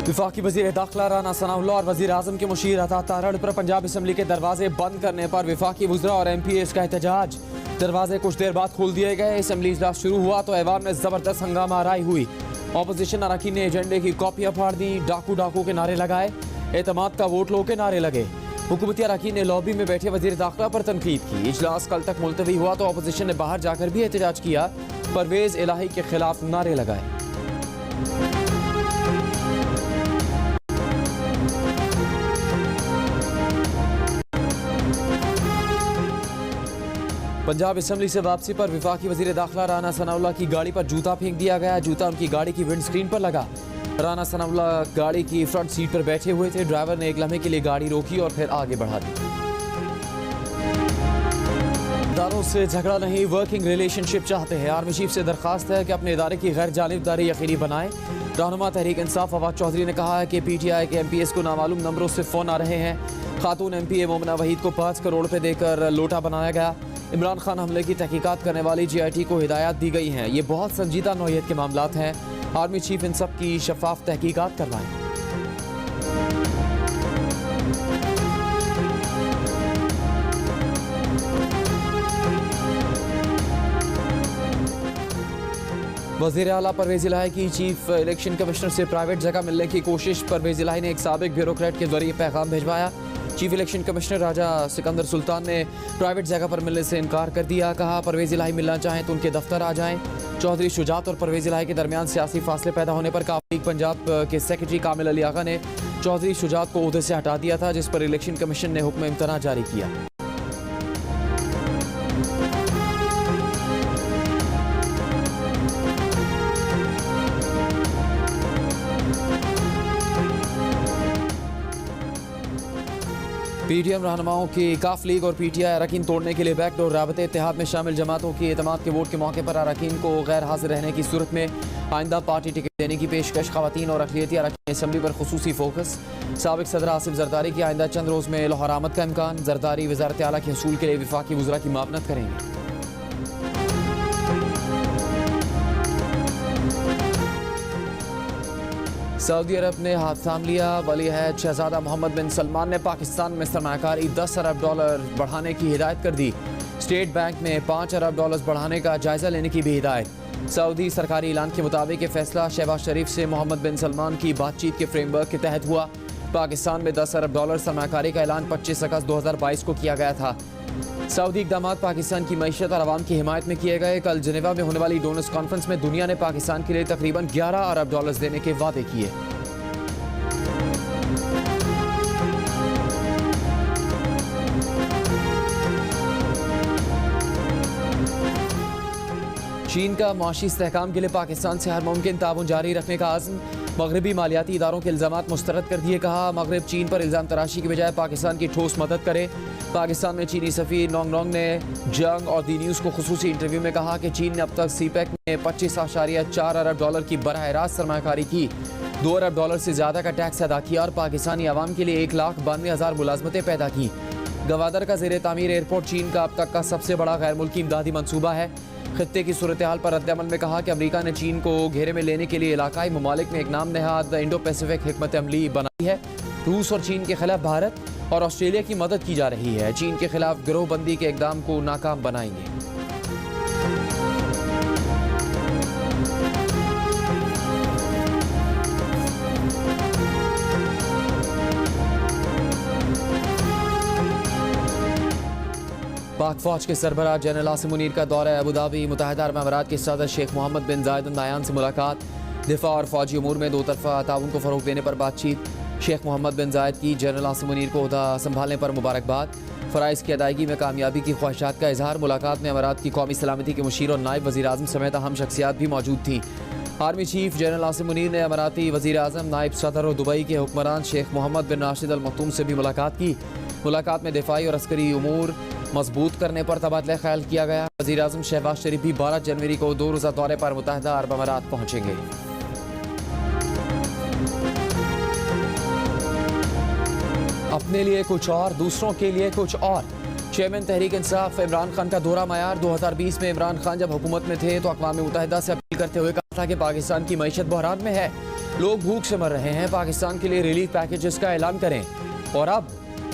वफाकी वज़ीर दाखिला राना सनाउल्लाह और वज़ीर आज़म के मुशीर अता तारड़ पर पंजाब असम्बली के दरवाजे बंद करने पर वफाकी वज़रा और MPAs का एहतजाज। दरवाजे कुछ देर बाद खोल दिए गए। असम्बली इजलास शुरू हुआ तो ऐवान में ज़बरदस्त हंगामा आराई हुई। अपोजिशन अरकान ने एजेंडे की कॉपियाँ फाड़ दी, डाकू डाकू के नारे लगाए, एतमाद का वोट लो के नारे लगे। हुकूमती अरकान ने लॉबी में बैठे वज़ीर दाखिला पर तनकीद की। इजलास कल तक मुलतवी हुआ तो अपोजिशन ने बाहर जाकर भी एहतजाज किया, परवेज़ इलाही के खिलाफ नारे लगाए। पंजाब असम्बली से वापसी पर वफाकी वज़ीर दाखिला राना सनाउल्लाह की गाड़ी पर जूता फेंक दिया गया। जूता उनकी गाड़ी की विंड स्क्रीन पर लगा। राना सनाउल्लाह गाड़ी की फ्रंट सीट पर बैठे हुए थे। ड्राइवर ने एक लम्हे के लिए गाड़ी रोकी और फिर आगे बढ़ा दी। इदारों से झगड़ा नहीं, वर्किंग रिलेशनशिप चाहते हैं। आर्मी चीफ से दरख्वास्त है कि अपने इदारे की गैर जानिबदारी यकीनी बनाएं। रहनुमा तहरीक इंसाफ फवाद चौधरी ने कहा है कि PTI के MPAs को नामालूम नंबरों से फ़ोन आ रहे हैं। खातून MPA मोमिना वहीद को 5 करोड़ रुपये देकर लोटा बनाया गया। इमरान खान हमले की तहकीकात करने वाली GIT को हिदायत दी गई हैं। ये बहुत संजीदा नौयत के मामलात हैं। आर्मी चीफ इन सब की शफाफ तहकीकात करवाएं। वज़ीर आला परवेज़ इलाही की चीफ इलेक्शन कमिश्नर से प्राइवेट जगह मिलने की कोशिश। परवेज़ इलाही ने एक साबिक ब्यूरोक्रेट के जरिए पैगाम भिजवाया। चीफ इलेक्शन कमिश्नर राजा सिकंदर सुल्तान ने प्राइवेट जगह पर मिलने से इनकार कर दिया। कहा परवेज़ इलाही मिलना चाहें तो उनके दफ्तर आ जाएं। चौधरी शुजात और परवेज़ इलाही के दरमियान सियासी फासले पैदा होने पर काबीन पंजाब के सेक्रेटरी कामिल अली आगा ने चौधरी शुजात को ओहदे से हटा दिया था, जिस पर इलेक्शन कमीशन ने हुक्म इम्तना जारी किया। PDM रहनुमाओं की काफ लीग और PTI अरकान तोड़ने के लिए बैकडोर। राबते इत्तेहाद में शामिल जमातों की एतमाद के वोट के मौके पर अरकान को गैर हाजिर रहने की सूरत में आइंदा पार्टी टिकट देने की पेशकश। खवातीन और अक़लियती अरकान असम्बली पर खुसूसी फोकस। साबिक सदर आसिफ जरदारी की आइंदा चंद रोज़ में लाहौर आमद का इम्कान। जरदारी वज़ारत आला के हसूल के लिए वफाकी वज़रा की मामनत करेंगे। सऊदी अरब ने हाथ थाम लिया। वली अहद शहजादा मोहम्मद बिन सलमान ने पाकिस्तान में सरमायाकारी $10 अरब बढ़ाने की हिदायत कर दी। स्टेट बैंक में $5 अरब बढ़ाने का जायजा लेने की भी हिदायत। सऊदी सरकारी ऐलान के मुताबिक ये फैसला शहबाज शरीफ से मोहम्मद बिन सलमान की बातचीत के फ्रेमवर्क के तहत हुआ। पाकिस्तान में $10 अरब सरमायाकारी का ऐलान 25 अगस्त 2022 को किया गया था। सऊदी इक़दाम पाकिस्तान की मईशत और आवाम की हिमायत में किए गए। कल जिनेवा में होने वाली डोनर्स कॉन्फ्रेंस में दुनिया ने पाकिस्तान के लिए तकरीबन $11 अरब देने के वादे किए। चीन का मुआशी इस्तेहकाम के लिए पाकिस्तान से हर मुमकिन ताउन जारी रखने का आज़म। मगरबी मालियाती इदारों के इल्ज़ामात मुस्तरद कर दिए। कहा मगरब चीन पर इल्ज़ाम तराशी की बजाय पाकिस्तान की ठोस मदद करे। पाकिस्तान में चीनी सफ़ीर नोंग नोंग ने जंग और दी न्यूज़ को खुसूसी इंटरव्यू में कहा कि चीन ने अब तक CPEC में $25.4 अरब की बराह रास्त सरमायाकारी की। $2 अरब से ज़्यादा का टैक्स अदा किया और पाकिस्तानी आवाम के लिए 1,92,000 मुलाजमतें पैदा की। गवादर का ज़ेर तामीर एयरपोर्ट चीन का अब तक का सबसे बड़ा गैर मुल्की इमदादी मनसूबा है। खित्ते की सूरत हाल पर रद्द-ए-अमल में कहा कि अमरीका ने चीन को घेरे में लेने के लिए इलाकाई ममालिक में एक नाम नहाद इंडो पैसिफिक हिकमत अमली बनाई है। रूस और चीन के खिलाफ भारत और ऑस्ट्रेलिया की मदद की जा रही है। चीन के खिलाफ गिरोहबंदी के इक़दाम को नाकाम बनाएंगे। पाक फौज के सरबराह जनरल आसिम मुनीर का दौरा अबू धाबी। मुत्तहिदा अरब अमीरात के सदर शेख मोहम्मद बिन जायद अल नायान से मुलाकात। दिफा और फौजी उमूर में दो तरफा ताउन को फ़रोग़ देने पर बातचीत। शेख मोहम्मद बिन जायद की जनरल आसिम मुनीर को ओहदा संभालने पर मुबारकबाद। फ़राइज़ की अदायगी में कामयाबी की ख्वाहिशात का इजहार। मुलाकात में अमीरात की कौमी सलामती के मुशीर और नायब वज़ीर आज़म समेत अहम शख्सियात भी मौजूद थी। Army chief general Asim Munir ने अमीराती वज़ीर आज़म, नायब सदर और दुबई के हुक्मरान शेख मोहम्मद बिन राशिद अल मखतूम से भी मुलाकात की। मुलाकात में दिफाई और अस्करी उमूर मजबूत करने पर तबादला ख्याल किया गया। वज़ीर आज़म शहबाज शरीफ भी 12 जनवरी को 2 रोज़ा दौरे पर मुत्तहिदा अरब अमीरात पहुँचेंगे। अपने लिए कुछ और, दूसरों के लिए कुछ और। चेयरमैन तहरीक इंसाफ इमरान खान का दौरा मयार। 2020 में इमरान खान जब हुकूमत में थे तो अक़वाम मुत्तहिदा से अपील करते हुए कहा था कि पाकिस्तान की मईशत बहरान में है। लोग भूख से मर रहे हैं, पाकिस्तान के लिए रिलीफ पैकेजेस का ऐलान करें। और अब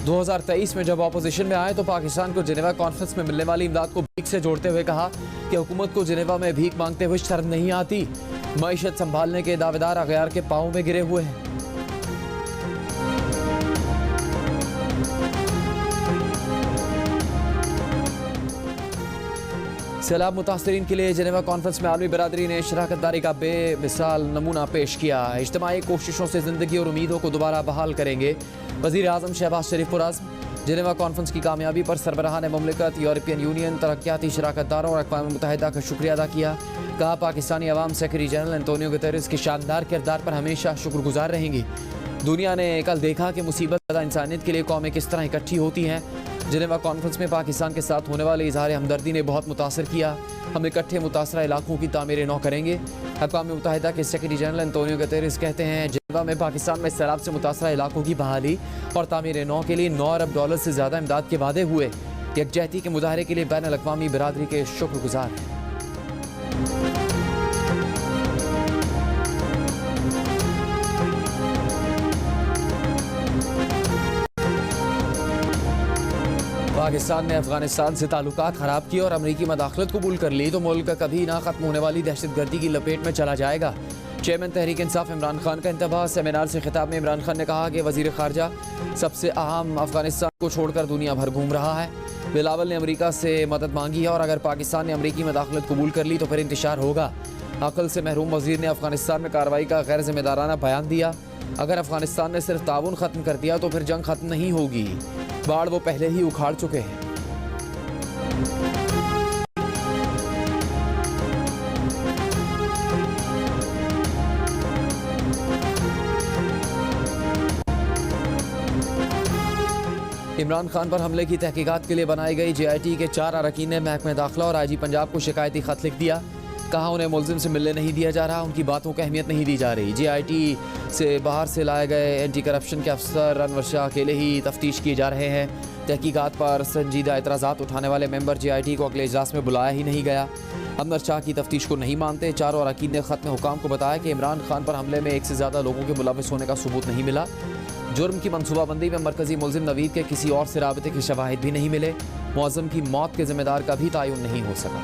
2023 में जब ऑपोजिशन में आए तो पाकिस्तान को जिनेवा कॉन्फ्रेंस में मिलने वाली इमदाद को भीख से जोड़ते हुए कहा कि हुकूमत को जिनेवा में भीख मांगते हुए शर्म नहीं आती। मईशत संभालने के दावेदार अगयार के पांव में गिरे हुए हैं। सैलाब मुतासरीन के लिए जिनेवा कॉन्फ्रेंस में आलमी बरादरी ने शराकतदारी का बेमिसाल नमूना पेश किया। इज्तिमाई कोशिशों से ज़िंदगी और उम्मीदों को दोबारा बहाल करेंगे। वज़ीर आज़म शहबाज शरीफ पुरअज़्म। जिनेवा कॉन्फ्रेंस की कामयाबी पर सरबराहान मुमलिकत, यूरोपियन यूनियन, तरक्याती शराकतदारों और अक़वाम मुत्तहिदा का शुक्रिया अदा किया। कहा पाकिस्तानी अवाम सेक्रेटरी जनरल एंटोनियो गुतेरेस के शानदार किरदार पर हमेशा शुक्रगुजार रहेंगी। दुनिया ने कल देखा कि मुसीबत ज़दा इंसानियत के लिए कौमें किस तरह इकट्ठी होती हैं। जिनेवा कॉन्फ्रेंस में पाकिस्तान के साथ होने वाले इजहार हमदर्दी ने बहुत मुतासर किया। हम इकट्ठे मुतासरा इलाकों की तामीर नौ करेंगे। अक़वाम मुत्तहिदा के सेक्रेटरी जनरल एंटोनियो गुतेरेस कहते हैं जिनेवा में पाकिस्तान में सैलाब से मुतासरा इलाकों की बहाली और तामीर नौ के लिए $9 अरब से ज़्यादा इमदाद के वादे हुए। यकजहती के मुजाहरे के लिए बैन अल-अक़वामी बिरादरी के शुक्रगुजार हैं। पाकिस्तान ने अफगानिस्तान से ताल्लुकात ख़राब किए और अमरीकी मदाखलत कबूल कर ली तो मुल्क कभी ना ख़त्म होने वाली दहशतगर्दी की लपेट में चला जाएगा। चेयरमैन तहरीक इंसाफ इमरान खान का इंतबाह। सेमिनार से खिताब में इमरान खान ने कहा कि वज़ीर ख़ारजा सबसे अहम अफगानिस्तान को छोड़कर दुनिया भर घूम रहा है। बिलावल ने अमरीका से मदद मांगी है और अगर पाकिस्तान ने अमरीकी मदाखलत कबूल कर ली तो फिर इंतशार होगा। अक़ल से महरूम वज़ीर ने अफगानिस्तान में कार्रवाई का गैर ज़िम्मेदाराना बयान दिया। अगर अफगानिस्तान ने सिर्फ ताउन ख़त्म कर दिया तो फिर जंग ख़त्म नहीं होगी। बाढ़ वो पहले ही उखाड़ चुके हैं। इमरान खान पर हमले की तहकीकात के लिए बनाई गई JIT के 4 अरकान ने महकमा दाखिला और IG पंजाब को शिकायती खत लिख दिया। कहा उन्हें मुलजिम से मिलने नहीं दिया जा रहा, उनकी बातों को अहमियत नहीं दी जा रही। JIT से बाहर से लाए गए एंटी करप्शन के अफसर अनवर शाह अकेले ही तफ्तीश किए जा रहे हैं। तहकीकात पर संजीदा एतराज़ात उठाने वाले मेंबर JIT को अगले इजलास में बुलाया ही नहीं गया। अनवर शाह की तफ्तीश को नहीं मानते। 4 अरकान ने ख़त में हुकाम को बताया कि इमरान खान पर हमले में 1 से ज़्यादा लोगों के मुलव्वस होने का सबूत नहीं मिला। जुर्म की मनसूबाबंदी में मरकजी मुलजिम नवीद के किसी और से राबते के शवाहिद भी नहीं मिले। मुअज़्ज़म की मौत के ज़िम्मेदार का भी तयन नहीं हो सका।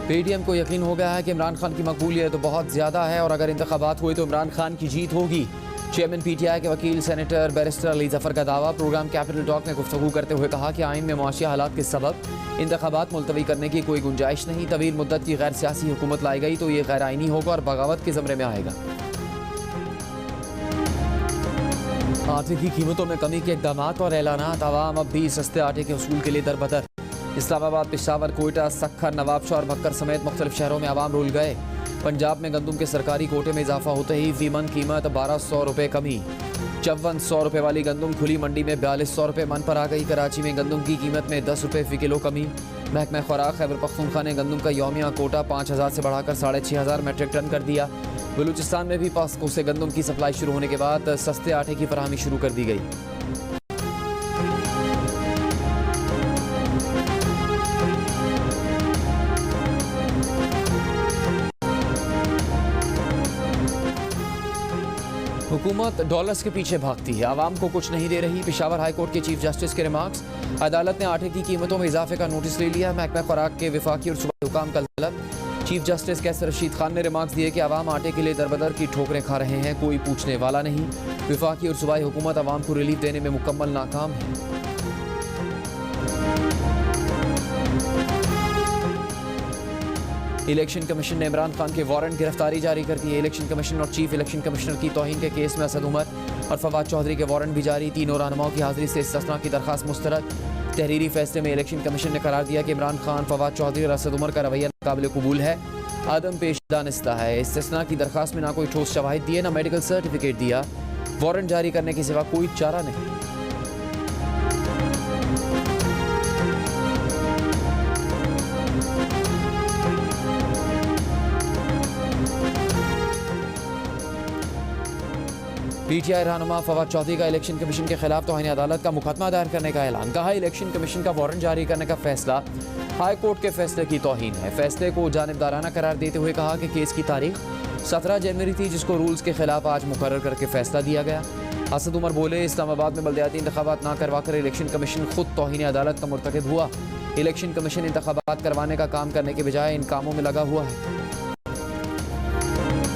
PTM को यकीन हो गया है कि इमरान खान की मकबूलियत बहुत ज़्यादा है और अगर इंतखाबात हुए तो इमरान खान की जीत होगी। चेयरमैन PTI के वकील सेनेटर बैरिस्टर अली जफर का दावा। प्रोग्राम कैपिटल टॉक में गुफ्तगू करते हुए कहा कि आइन में मुआशी हालात के सबब इंतखाबात मुलतवी करने की कोई गुंजाइश नहीं। तवील मुद्दत की गैर सियासी हुकूमत लाई गई तो ये गैर आइनी होगा और बगावत के ज़मरे में आएगा। आटे की कीमतों में कमी के इक़दामात और ऐलानात। आवाम अब भी सस्ते आटे के उसूल के लिए दरबदर। इस्लामाबाद, पेशावर, कोयटा, सक्खर, नवाबशाह और भक्कर समेत मुख्तलिफ शहरों में आवाम रुल गए। पंजाब में गंदम के सरकारी कोटे में इजाफा होते ही फी मन कीमत 1200 रुपये कमी। 5400 रुपये वाली गंदम खुली मंडी में 4200 रुपये मन पर आ गई। कराची में गंदम की कीमत में 10 रुपये फ़ी किलो कमी। महकमा खुराक खैबर पख्तूनख्वा ने गंदम का यौमिया कोटा 5000 से बढ़ाकर 6500 मेट्रिक टन कर दिया। बलूचिस्तान में भी पास्को से गंदम की सप्लाई शुरू होने के बाद सस्ते आटे की फराहमी शुरू कर दी गई। हुकूमत डॉलर्स के पीछे भागती है, आवाम को कुछ नहीं दे रही। पेशावर हाई कोर्ट के चीफ जस्टिस के रिमार्क्स। अदालत ने आटे की कीमतों में इजाफे का नोटिस ले लिया। महकमा खुराक के विफाकी और सूबाई हुकाम का तलब। चीफ जस्टिस कैसर रशीद खान ने रिमार्क्स दिए कि आवाम आटे के लिए दरबदर की ठोकरें खा रहे हैं, कोई पूछने वाला नहीं। विफाकी और सूबाई हुकूमत आवाम को रिलीफ देने में मुकम्मल नाकाम है। इलेक्शन कमीशन ने इमरान खान के वारंट गिरफ्तारी जारी कर दी है। इलेक्शन कमीशन और चीफ इलेक्शन कमिश्नर की तौहीन के केस में असद उमर और फवाद चौधरी के वारंट भी जारी। तीनों रहनुमाओं की हाजिरी से इस्तिस्ना की दरखास्त मुस्तरद। तहरीरी फैसले में इलेक्शन कमीशन ने करार दिया कि इमरान खान, फवाद चौधरी और असद उमर का रवैया काबिल कबूल है, आदम पेश दानिस्ता है। इस्तिस्ना की दरखास्त में ना कोई ठोस शवाहिद दिए, ना मेडिकल सर्टिफिकेट दिया। वारंट जारी करने के सिवा कोई चारा नहीं। PTI रहनुमा फवाद चौधरी का इलेक्शन कमीशन के खिलाफ तौहीन अदालत का मुकदमा दायर करने का ऐलान। कहा, इलेक्शन कमीशन का वारंट जारी करने का फैसला हाई कोर्ट के फैसले की तौहीन है। फैसले को जानिबदाराना करार देते हुए कहा कि केस की तारीख 17 जनवरी थी, जिसको रूल्स के खिलाफ आज मुकर्रर करके फैसला दिया गया। असद उमर बोले, इस्लामाबाद में बल्दियाती इंतखाबात ना करवा कर इलेक्शन कमीशन खुद तौहीन अदालत का मुर्तकिब हुआ। इलेक्शन कमीशन इंतखाबात करवाने का काम करने के बजाय इन कामों में लगा हुआ है।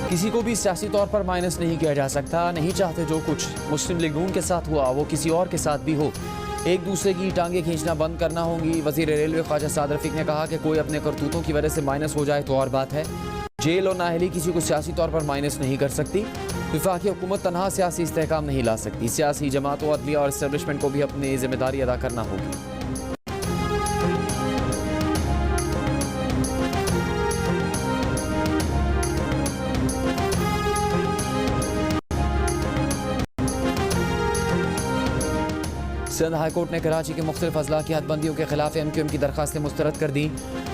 किसी को भी सियासी तौर पर माइनस नहीं किया जा सकता। नहीं चाहते जो कुछ मुस्लिम लीग नून के साथ हुआ वो किसी और के साथ भी हो। एक दूसरे की टांगे खींचना बंद करना होंगी। वजीर रेलवे ख्वाजा साद रफीक ने कहा कि कोई अपने करतूतों की वजह से माइनस हो जाए तो और बात है। जेल और नाअहली किसी को सियासी तौर पर माइनस नहीं कर सकती। वफाकी हुकूमत तनहा सियासी इस्तेहकाम नहीं ला सकती। सियासी जमातों, अदलिया और इस्टेब्लिशमेंट को भी अपनी जिम्मेदारी अदा करना होगी। सिंध हाईकोर्ट ने कराची के मुख्तलिफ अजला की हदबंदियों के खिलाफ MQM की दरखास्तें मुस्तरद कर दी।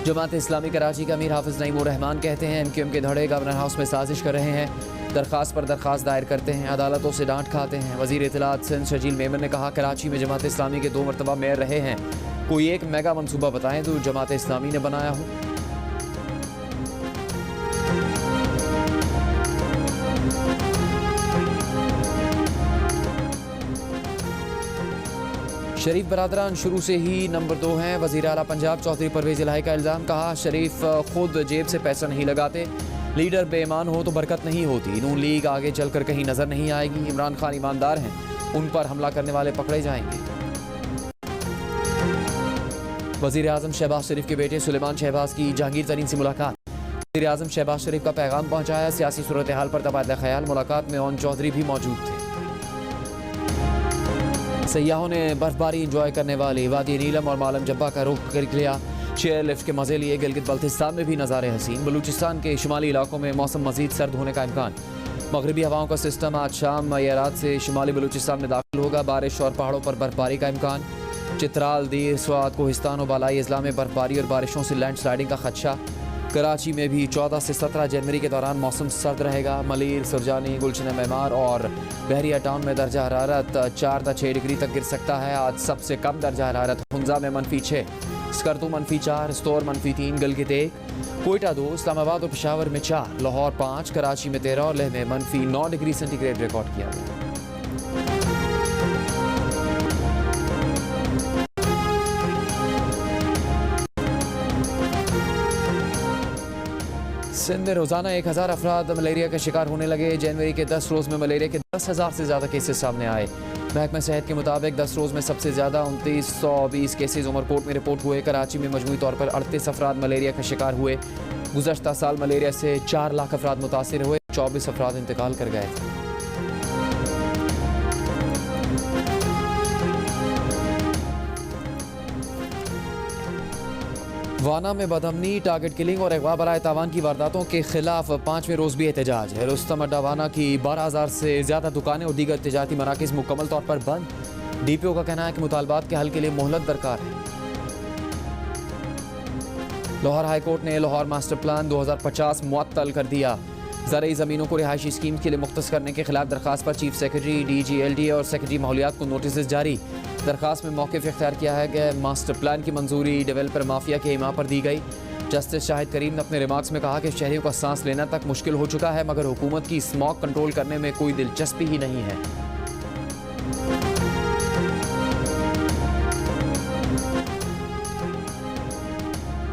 जमात इस्लामी कराची के अमीर हाफिज नईमुर रहमान कहते हैं MQM के धड़े गवर्नर हाउस में साजिश कर रहे हैं। दरखास्त पर दरखास्त दायर करते हैं, अदालतों से डांट खाते हैं। वजीर इत्तलात सिंध शजील मेमन ने कहा, कराची में जमात इस्लामी के 2 मरतबा मेयर रहे हैं। कोई एक मेगा मनसूबा बताएं तो जमात इस्लामी ने बनाया हो। शरीफ बरादरान शुरू से ही नंबर 2 हैं। वज़ीर आला पंजाब चौधरी परवेज इलाही का इल्ज़ाम। कहा, शरीफ खुद जेब से पैसा नहीं लगाते। लीडर बेईमान हो तो बरकत नहीं होती। नून लीग आगे चलकर कहीं नजर नहीं आएगी। इमरान खान ईमानदार हैं, उन पर हमला करने वाले पकड़े जाएंगे। वज़ीर आज़म शहबाज शरीफ के बेटे सुलेमान शहबाज की जहांगीर तरीन से मुलाकात। वज़ीर आज़म शहबाज शरीफ का पैगाम पहुँचाया। सियासी सूरत हाल पर तबादला ख्याल। मुलाकात में ओन चौधरी भी मौजूद थे। सयाहों ने बर्फबारी इंजॉय करने वाली वादी नीलम और मालम जब्बा का रुख कर लिया। चेयर लिफ्ट के मजे लिए। गिलगित बल्तिस्तान में भी नज़ारे हसीन। बलूचिस्तान के शुमाली इलाकों में मौसम मजीद सर्द होने का इम्कान। मगरबी हवाओं का सिस्टम आज शाम या रात से शुमाली बलूचिस्तान में दाखिल होगा। बारिश और पहाड़ों पर बर्फबारी का इम्कान। चित्राल, दीर, स्वात, कोहिस्तान और बालाई अजला में बर्फबारी और बारिशों से लैंड स्लाइडिंग का खदशा। कराची में भी 14 से 17 जनवरी के दौरान मौसम सर्द रहेगा। मलीर, सुरजानी, गुलशन मेमार और बहरिया टाउन में दर्जा हरारत 4 से 6 डिग्री तक गिर सकता है। आज सबसे कम दर्जा हरारत हुंजा में -6, स्कर्दू -4, स्तोर -3, गिलगित 1, कोयटा 2, इस्लामाबाद और पेशावर में 4, लाहौर 5, कराची में 13 और लेह में -9 डिग्री सेंटीग्रेड रिकॉर्ड किया गया। सिंध में रोज़ाना 1000 अफराद मलेरिया का शिकार होने लगे। जनवरी के 10 रोज़ में मलेरिया के 10,000 से ज़्यादा केसेस सामने आए। महकमा सेहत के मुताबिक 10 रोज़ में सबसे ज़्यादा 2920 केसेस उमरकोट में रिपोर्ट हुए। कराची में मजमूई तौर पर 38 अफराद मलेरिया का शिकार हुए। गुज़श्ता साल मलेरिया से 4 लाख अफराद मुतासिर हुए। 24 अफराद इंतकाल कर गए थे। वाना में बदअमनी, टारगेट किलिंग और अगवा बराए तावान की वारदातों के खिलाफ 5वें रोज़ भी एहतजाज है। रुस्तम अड्डा वाना की 12,000 से ज़्यादा दुकानें और दीगर तिजारती मराकिज़ मुकम्मल तौर पर बंद। DPO का कहना है कि मुतालबात के हल के लिए मोहलत दरकार है। लाहौर हाई कोर्ट ने लाहौर मास्टर प्लान 2050 मुअत्तल कर दिया। ज़रई ज़मीनों को रिहायशी स्कीम के लिए मुख्तस करने के खिलाफ दरखास्त पर चीफ सेक्रेटरी, DG LDA और सेक्रेटरी माहौलियात को नोटिस जारी। दरखास्त में मौक़िफ़ इख्तियार किया है कि मास्टर प्लान की मंजूरी डेवलपर माफिया के इमा पर दी गई। जस्टिस शाहिद करीम ने अपने रिमार्क्स में कहा कि शहरियों का सांस लेना तक मुश्किल हो चुका है, मगर हुकूमत की स्मॉग कंट्रोल करने में कोई दिलचस्पी ही नहीं है।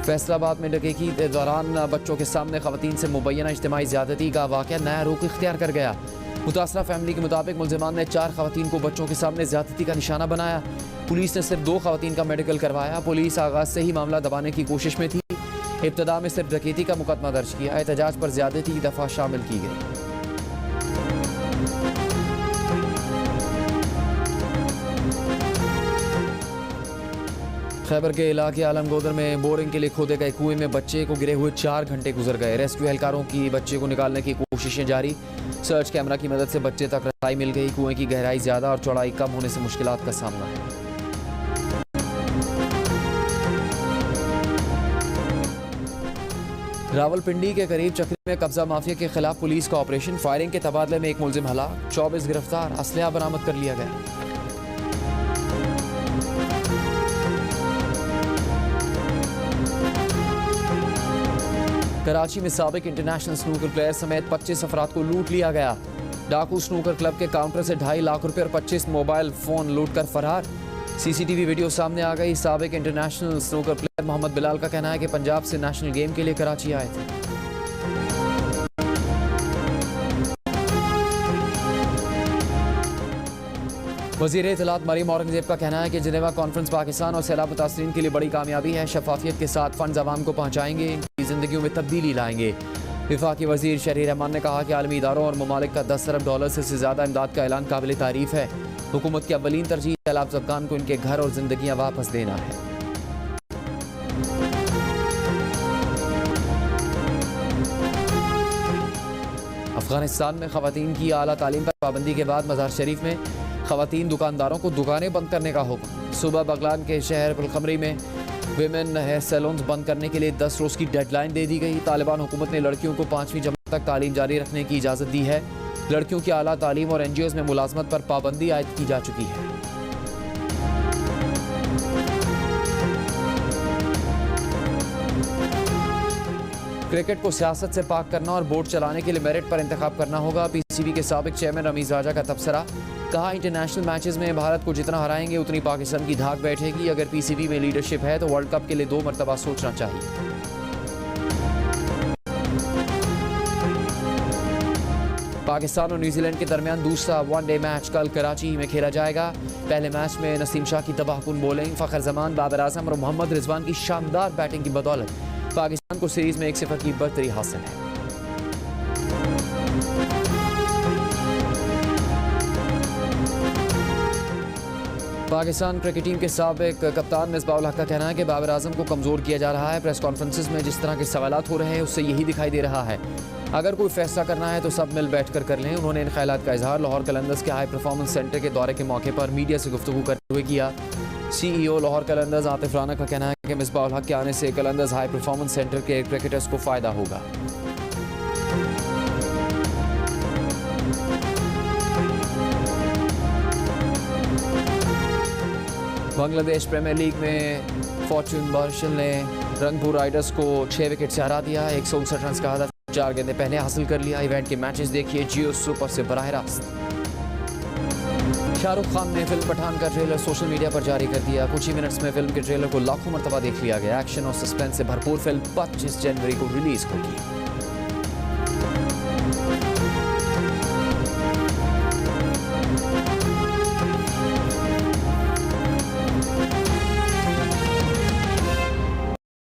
फैसलाबाद में डकैती के दौरान बच्चों के सामने खवातीन से मुबैना इज्तिमाई ज़्यादती का वाक़या नया रुख इख्तियार कर गया। मुतासरा फैमिली के मुताबिक मुलजिमान ने 4 खवातीन को बच्चों के सामने ज़्यादती का निशाना बनाया। पुलिस ने सिर्फ 2 खवातीन का मेडिकल करवाया। पुलिस आगाज से ही मामला दबाने की कोशिश में थी। इब्तदा में सिर्फ डकैती का मुकदमा दर्ज किया। एहतजाज पर ज़्यादती की दफ़ा शामिल की गई। खैबर के इलाके आलमगोदर में बोरिंग के लिए खोदे गए कुएं में बच्चे को गिरे हुए 4 घंटे गुजर गए। रेस्क्यू एहलकारों की बच्चे को निकालने की कोशिशें जारी। सर्च कैमरा की मदद से बच्चे तक रसाई मिल गई। कुएं की गहराई ज़्यादा और चौड़ाई कम होने से मुश्किलात का सामना है। रावलपिंडी के करीब चक्री में कब्जा माफिया के खिलाफ पुलिस का ऑपरेशन। फायरिंग के तबादले में एक मुलजिम हलाक, 24 गिरफ्तार, असलहा बरामद कर लिया गया। कराची में साबिक इंटरनेशनल स्नूकर प्लेयर समेत 25 अफराद को लूट लिया गया। डाकू स्नूकर क्लब के काउंटर से 2.5 लाख रुपए और 25 मोबाइल फोन लूट कर फरार। सीसीटीवी वीडियो सामने आ गई। साबिक international snooker player Mohammad Bilal का कहना है कि पंजाब से नेशनल गेम के लिए कराची आए थे। वज़ीर इत्तलात मरीम औरंगजेब का कहना है कि जिनेवा कॉन्फ्रेंस पाकिस्तान और सैलाब मुतासरीन के लिए बड़ी कामयाबी है। शफाफियत के साथ फंड अवाम को पहुँचाएंगे, इनकी जिंदगियों में तब्दीली लाएंगे। विफाकी वज़ीर शहरी रहमान ने कहा कि आलमी इदारों और ममालिक का 10 अरब डॉलर से ज़्यादा इमदाद का ऐलान काबिल तारीफ है। हुकूमत की अव्वलीन तरजीह सैलाब ज़दगान को इनके घर और जिंदगियाँ वापस देना है। अफगानिस्तान में खवातीन की आला तालीम पर पाबंदी के बाद मज़ार शरीफ में खवातीन दुकानदारों को दुकानें बंद करने का हुक्म। सुबह बगलान के शहर पुलखमरी में विमेन हेयर सैलून्स बंद करने के लिए 10 रोज़ की डेडलाइन दे दी गई। तालिबान हुकूमत ने लड़कियों को 5वीं जमात तक तालीम जारी रखने की इजाज़त दी है। लड़कियों की आला तालीम और NGOs में मुलाजमत पर पाबंदी आयद की जा चुकी है। क्रिकेट को सियासत से पाक करना और बोर्ड चलाने के लिए मेरिट पर इंतखाब करना होगा। PCB के साबिक चेयरमैन रमीज राजा का तबसरा। कहा, इंटरनेशनल मैचेस में भारत को जितना हराएंगे उतनी पाकिस्तान की धाक बैठेगी। अगर PCB में लीडरशिप है तो वर्ल्ड कप के लिए 2 मरतबा सोचना चाहिए। पाकिस्तान और न्यूजीलैंड के दरमियान दूसरा वनडे मैच कल कराची में खेला जाएगा। पहले मैच में नसीम शाह की तबाहकुन बॉलिंग, फ़खर जमान, बाबर आजम और मोहम्मद रिजवान की शानदार बैटिंग की बदौलत पाकिस्तान को सीरीज में 1-0 की बढ़तरी हासिल है। पाकिस्तान क्रिकेट टीम के साबिक कप्तान मिसबाह-उल हक का कहना है कि बाबर आजम को कमज़ोर किया जा रहा है। प्रेस कॉन्फ्रेंसेस में जिस तरह के सवालात हो रहे हैं उससे यही दिखाई दे रहा है। अगर कोई फैसला करना है तो सब मिल बैठ कर लें। उन्होंने इन ख्यालात का इजहार लाहौर कलंदर्स के हाई परफॉर्मेंस सेंटर के दौरे के मौके पर मीडिया से गुफ्तगू करते हुए किया। CEO लाहौर कलंदर्स आतिफ राना का कहना है कि मिसबाह-उल हक के आने से कलंदर्स हाई परफॉर्मेंस सेंटर के क्रिकेटर्स को फ़ायदा होगा। बांग्लादेश प्रीमियर लीग में फॉर्चून बारिशल ने रंगपुर राइडर्स को 6 विकेट से हरा दिया। 159 रन का हदफ 4 गेंदें पहले हासिल कर लिया। इवेंट के मैचेस देखिए जियो सुपर से बराह रास्त। शाहरुख खान ने फिल्म पठान का ट्रेलर सोशल मीडिया पर जारी कर दिया। कुछ ही मिनट्स में फिल्म के ट्रेलर को लाखों मरतबा देख लिया गया। एक्शन और सस्पेंस से भरपूर फिल्म 25 जनवरी को रिलीज होगी।